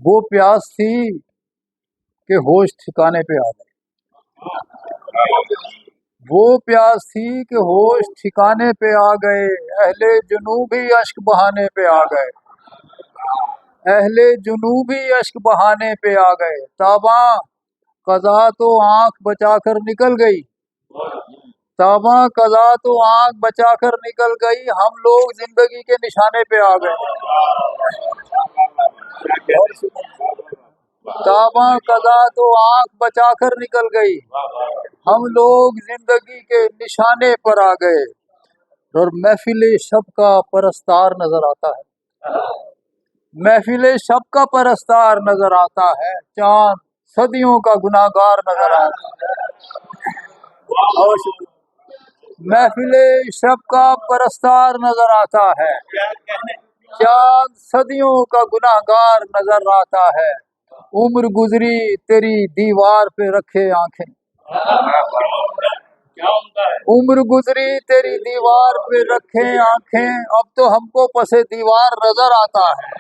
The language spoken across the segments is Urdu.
وہ پیاس تھی کہ ہوش ٹھکانے پہ آ گئے، وہ پیاس تھی کہ ہوش ٹھکانے پہ آ گئے، اہل جنوبی اشک بہانے پہ آ گئے، اہل جنوبی اشک بہانے پہ آ گئے، تاباں قضا تو آنکھ بچا کر نکل گئی، تاباں قضا تو آنکھ بچا کر نکل گئی، ہم لوگ زندگی کے نشانے پہ آ گئے، تاباں قضا تو آنکھ بچا کر نکل گئی، ہم لوگ زندگی کے نشانے پر آ گئے، اور محفل شب کا پرستار نظر آتا ہے، محفل شب کا پرستار نظر آتا ہے، چاند صدیوں کا گناہگار نظر آتا ہے، اور محفل شب کا پرستار نظر آتا ہے، چاند صدیوں کا گناہگار نظر آتا ہے، عمر گزری تیری دیوار پہ رکھے آنکھیں، عمر گزری تیری دیوار پہ رکھے آنکھیں، اب تو ہم کو پس دیوار نظر آتا ہے،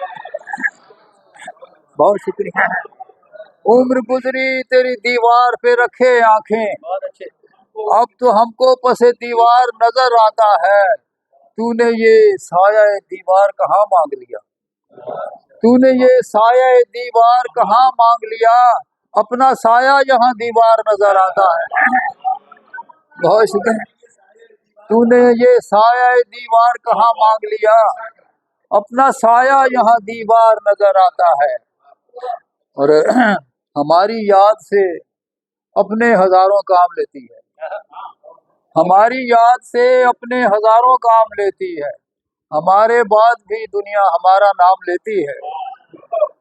بہت شکریہ، عمر گزری تیری دیوار پہ رکھے آنکھیں، اب تو ہم کو پس دیوار نظر آتا ہے، تو نے یہ سایہ دیوار کہاں مانگ لیا، تو نے یہ سایہ دیوار کہاں مانگ لیا، اپنا سایہ یہاں دیوار نظر آتا ہے، بہت شکریہ، تو نے یہ سایہ دیوار کہاں مانگ لیا، اپنا سایہ یہاں دیوار نظر آتا ہے، اور ہماری یاد سے اپنے ہزاروں کام لیتی ہے، ہماری یاد سے اپنے ہزاروں کام لیتی ہے، ہمارے بعد بھی دنیا ہمارا نام لیتی ہے،